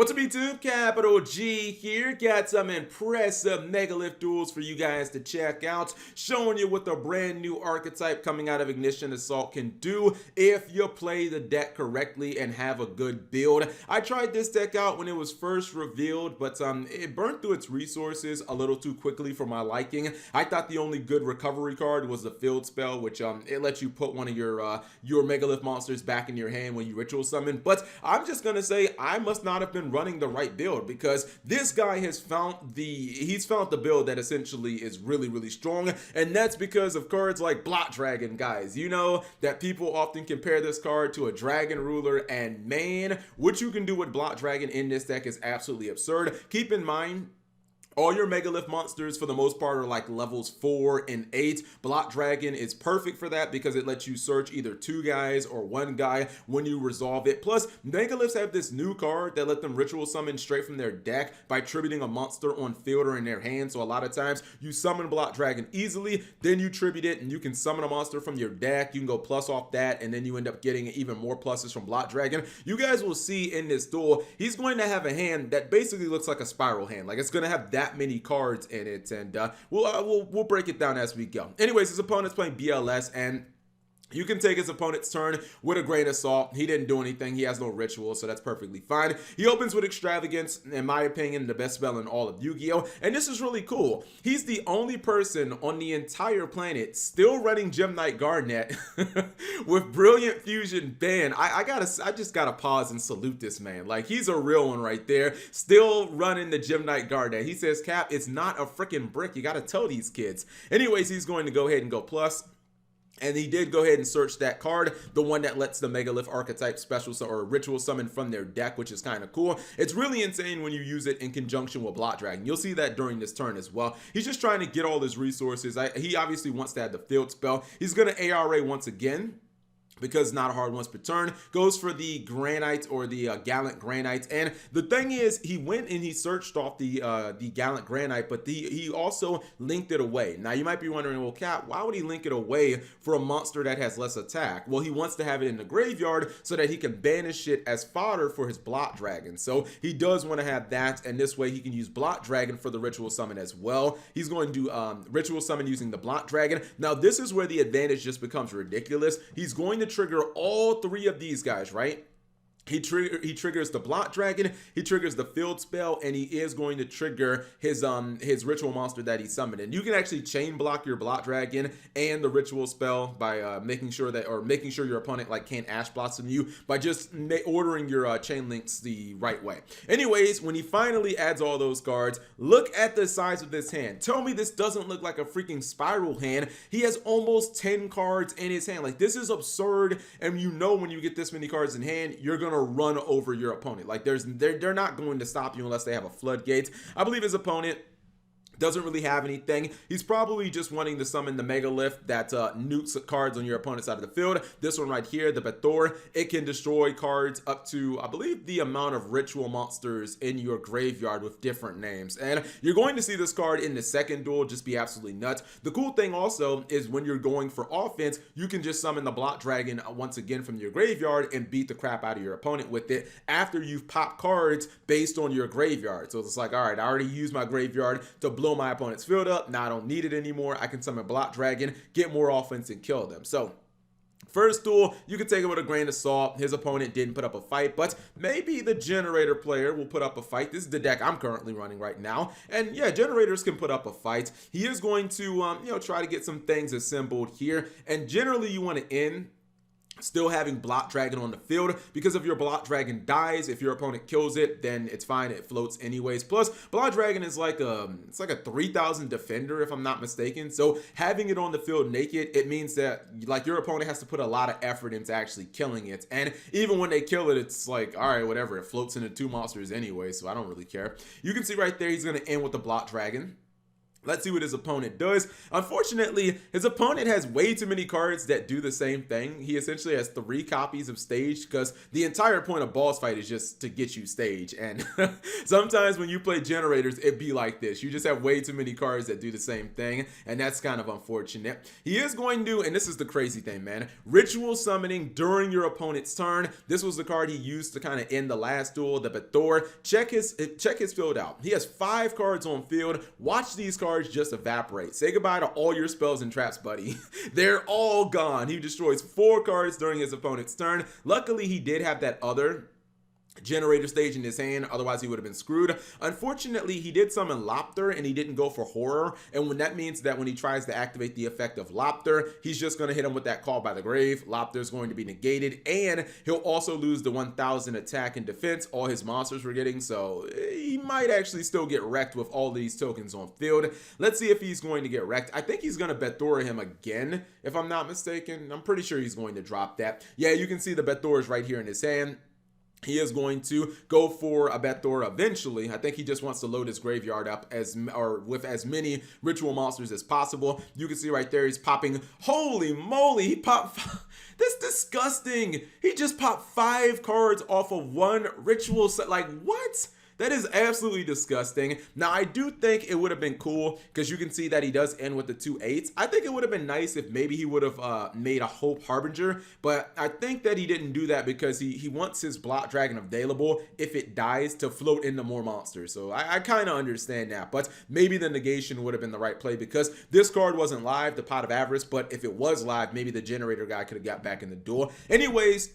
What's up YouTube, Capital G here, got some impressive Megalith duels for you guys to check out, showing you what the brand new archetype coming out of Ignition Assault can do if you play the deck correctly and have a good build. I tried this deck out when it was first revealed, but it burned through its resources a little too quickly for my liking. I thought the only good recovery card was the Field Spell, which it lets you put one of your Megalith monsters back in your hand when you ritual summon, but I'm just gonna say I must not have been running the right build, because this guy has found the build that essentially is really strong, and that's because of cards like Blot Dragon, guys. You know that people often compare this card to a Dragon Ruler, and man, what you can do with Blot Dragon in this deck is absolutely absurd. Keep in mind, all your Megalith monsters, for the most part, are like levels 4 and 8. Blot Dragon is perfect for that because it lets you search either 2 guys or 1 guy when you resolve it. Plus, Megaliths have this new card that let them ritual summon straight from their deck by tributing a monster on field or in their hand. So a lot of times, you summon Blot Dragon easily, then you tribute it, and you can summon a monster from your deck. You can go plus off that, and then you end up getting even more pluses from Blot Dragon. You guys will see in this duel, he's going to have a hand that basically looks like a spiral hand. Like, it's going to have that many cards in it, and we'll break it down as we go. Anyways, his opponent's playing BLS, and you can take his opponent's turn with a grain of salt. He didn't do anything. He has no ritual, so that's perfectly fine. He opens with Extravagance, in my opinion, the best spell in all of Yu-Gi-Oh! And this is really cool. He's the only person on the entire planet still running Gem Knight Garnet with Brilliant Fusion Band. I just gotta pause and salute this man. Like, he's a real one right there. Still running the Gem Knight Garnet. He says, Cap, it's not a freaking brick. You gotta tell these kids. Anyways, he's going to go ahead and go plus. And he did go ahead and search that card, the one that lets the Megalith archetype special or ritual summon from their deck, which is kind of cool. It's really insane when you use it in conjunction with Blot Dragon. You'll see that during this turn as well. He's just trying to get all his resources. He obviously wants to have the Field Spell. He's going to ARA once again, because not a hard once per turn. Goes for the Granite or the Gallant Granite. And the thing is, he went and he searched off the Gallant Granite, but he also linked it away. Now, you might be wondering, well, Cap, why would he link it away for a monster that has less attack? Well, he wants to have it in the graveyard so that he can banish it as fodder for his Blot Dragon. So he does want to have that, and this way he can use Blot Dragon for the Ritual Summon as well. He's going to Ritual Summon using the Blot Dragon. Now, this is where the advantage just becomes ridiculous. He's going to trigger all 3 of these guys, right? He triggers the Blot Dragon, he triggers the Field Spell, and he is going to trigger his ritual monster that he summoned. And you can actually chain block your Blot Dragon and the ritual spell by making sure your opponent like can't Ash Blossom you by just ordering your chain links the right way. Anyways, when he finally adds all those cards, look at the size of this hand. Tell me this doesn't look like a freaking spiral hand. He has almost 10 cards in his hand. Like, this is absurd, and you know when you get this many cards in hand, you're gonna run over your opponent. Like, they're not going to stop you unless they have a floodgate. I believe his opponent doesn't really have anything. He's probably just wanting to summon the Megalith that nukes cards on your opponent's side of the field. This one right here, the Bethor, it can destroy cards up to, I believe, the amount of ritual monsters in your graveyard with different names. And you're going to see this card in the second duel just be absolutely nuts. The cool thing also is when you're going for offense, you can just summon the Blot Dragon once again from your graveyard and beat the crap out of your opponent with it after you've popped cards based on your graveyard. So it's like, all right, I already used my graveyard to blow my opponent's field up. Now I don't need it anymore. I can summon Blot Dragon, get more offense, and kill them. So first duel, you can take it with a grain of salt. His opponent didn't put up a fight, but maybe the Generator player will put up a fight. This is the deck I'm currently running right now, and yeah, Generators can put up a fight. He is going to try to get some things assembled here, and generally you want to end still having Blot Dragon on the field, because if your Blot Dragon dies, if your opponent kills it, then it's fine, it floats anyways. Plus, Blot Dragon is like a 3,000 defender if I'm not mistaken, so having it on the field naked, it means that like your opponent has to put a lot of effort into actually killing it, and even when they kill it, it's like, all right, whatever, it floats into 2 monsters anyway, so I don't really care. You can see right there, he's going to end with the Blot Dragon. Let's see what his opponent does. Unfortunately, his opponent has way too many cards that do the same thing. He essentially has 3 copies of stage because the entire point of boss fight is just to get you stage. And sometimes when you play generators, it be like this. You just have way too many cards that do the same thing, and that's kind of unfortunate. He is going to, and this is the crazy thing, man, ritual summoning during your opponent's turn. This was the card he used to kind of end the last duel, the Bathor. Check his field out. He has 5 cards on field. Watch these cards just evaporate. Say goodbye to all your spells and traps, buddy. They're all gone. He destroys 4 cards during his opponent's turn. Luckily, he did have that other generator stage in his hand, otherwise he would have been screwed. Unfortunately, he did summon Lopter and he didn't go for Horror, and when that means that when he tries to activate the effect of Lopter, he's just going to hit him with that Call by the Grave. Lopter is going to be negated, and he'll also lose the 1000 attack and defense all his monsters were getting, so he might actually still get wrecked with all these tokens on field. Let's see if he's going to get wrecked. I think he's going to Bethora him again, if I'm not mistaken. I'm pretty sure he's going to drop that. Yeah, you can see the Bethora is right here in his hand. He is going to go for a Bethora eventually. I think he just wants to load his graveyard up with as many ritual monsters as possible. You can see right there he's popping. Holy moly, he popped. That's disgusting. He just popped 5 cards off of 1 ritual set. Like, what? That is absolutely disgusting. Now, I do think it would have been cool because you can see that he does end with the 2 8s. I think it would have been nice if maybe he would have made a Hope Harbinger, but I think that he didn't do that because he wants his Block Dragon available if it dies to float into more monsters. So I kind of understand that, but maybe the negation would have been the right play because this card wasn't live, the Pot of Avarice, but if it was live, maybe the generator guy could have got back in the duel. Anyways,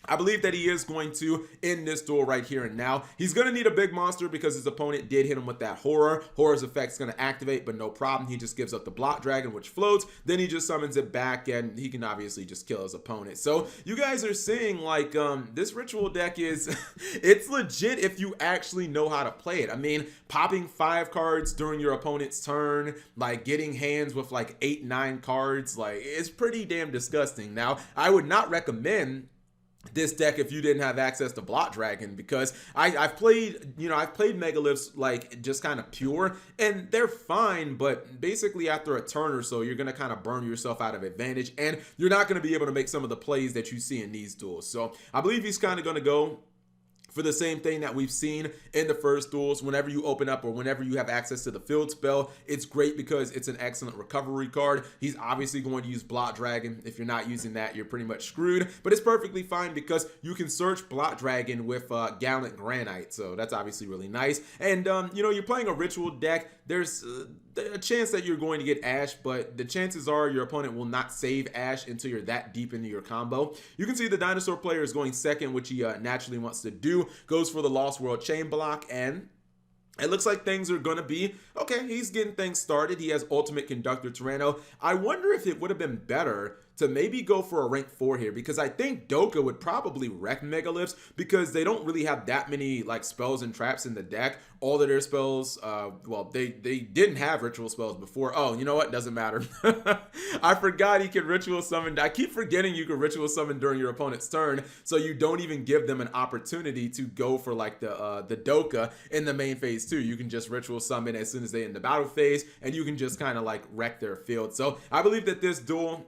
I believe that he is going to end this duel right here and now. He's going to need a big monster because his opponent did hit him with that Horror. Horror's effect is going to activate, but no problem. He just gives up the Block Dragon, which floats. Then he just summons it back, and he can obviously just kill his opponent. So you guys are seeing, like, this ritual deck is, it's legit if you actually know how to play it. I mean, popping 5 cards during your opponent's turn, like getting hands with like 8, 9 cards, like, it's pretty damn disgusting. Now, I would not recommend this deck if you didn't have access to Block Dragon, because I've played Megaliths like just kind of pure, and they're fine, but basically after a turn or so you're gonna kind of burn yourself out of advantage, and you're not gonna be able to make some of the plays that you see in these duels. So I believe he's kind of gonna go for the same thing that we've seen in the first duels. Whenever you open up or whenever you have access to the field spell, it's great because it's an excellent recovery card. He's obviously going to use Block Dragon. If you're not using that, you're pretty much screwed, but it's perfectly fine because you can search Block Dragon with Gallant Granite, so that's obviously really nice. And you're playing a ritual deck. There's a chance that you're going to get Ash, but the chances are your opponent will not save Ash until you're that deep into your combo. You can see the dinosaur player is going second, which he naturally wants to do. Goes for the Lost World Chain Block, and it looks like things are going to be okay. He's getting things started. He has Ultimate Conductor Tyranno. I wonder if it would have been better to maybe go for a rank 4 here, because I think Doka would probably wreck Megaliths because they don't really have that many like spells and traps in the deck. All of their spells, well, they didn't have ritual spells before. Oh, you know what? Doesn't matter. I forgot he can ritual summon. I keep forgetting you can ritual summon during your opponent's turn, so you don't even give them an opportunity to go for like the Doka in the main phase too. You can just ritual summon as soon as they end the battle phase, and you can just kind of like wreck their field. So I believe that this duel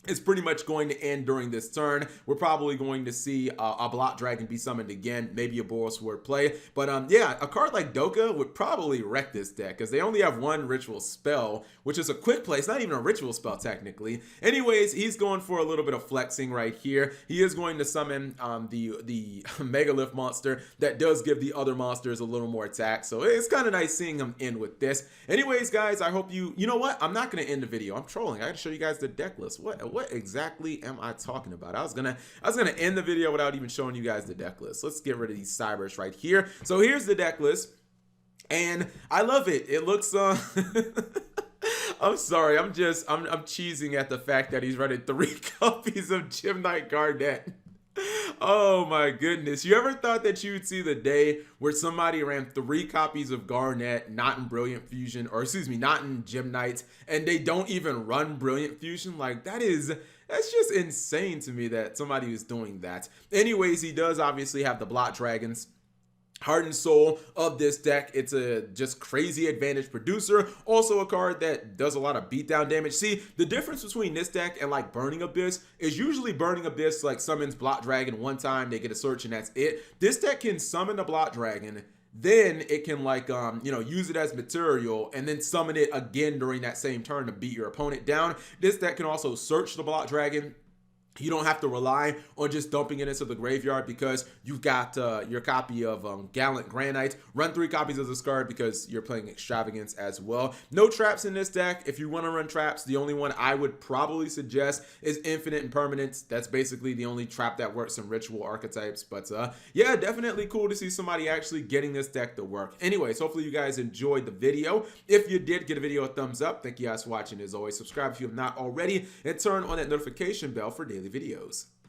is pretty much going to end during this turn. We're probably going to see a Block Dragon be summoned again, maybe a Boros Sword play. But yeah, a card like Doka would probably wreck this deck because they only have 1 ritual spell, which is a quick play. It's not even a ritual spell technically. Anyways, he's going for a little bit of flexing right here. He is going to summon the Megalith monster that does give the other monsters a little more attack. So it's kind of nice seeing him end with this. Anyways, guys, I hope you know what? I'm not going to end the video. I'm trolling. I got to show you guys the deck list. What exactly am I talking about? I was gonna end the video without even showing you guys the deck list. Let's get rid of these cybers right here. So here's the deck list, and I love it. It looks I'm sorry, I'm cheesing at the fact that he's running 3 copies of Gem Knight Garnet. Oh my goodness. You ever thought that you would see the day where somebody ran 3 copies of Garnet, not in Brilliant Fusion, or excuse me, not in Gem Knights, and they don't even run Brilliant Fusion? Like, that's just insane to me that somebody is doing that. Anyways, he does obviously have the Block Dragons. Heart and soul of this deck. It's a just crazy advantage producer. Also a card that does a lot of beatdown damage. See, the difference between this deck and like Burning Abyss is usually Burning Abyss like summons Block Dragon one time, they get a search and that's it. This deck can summon the Block Dragon, then it can like use it as material and then summon it again during that same turn to beat your opponent down. This deck can also search the Block Dragon. You don't have to rely on just dumping it into the graveyard because you've got your copy of Gallant Granite. Run 3 copies of this card because you're playing Extravagance as well. No traps in this deck. If you want to run traps, the only one I would probably suggest is Infinite Impermanence. That's basically the only trap that works in Ritual archetypes. But yeah, definitely cool to see somebody actually getting this deck to work. Anyways, hopefully you guys enjoyed the video. If you did, give the video a thumbs up. Thank you guys for watching. As always, subscribe if you have not already and turn on that notification bell for daily videos.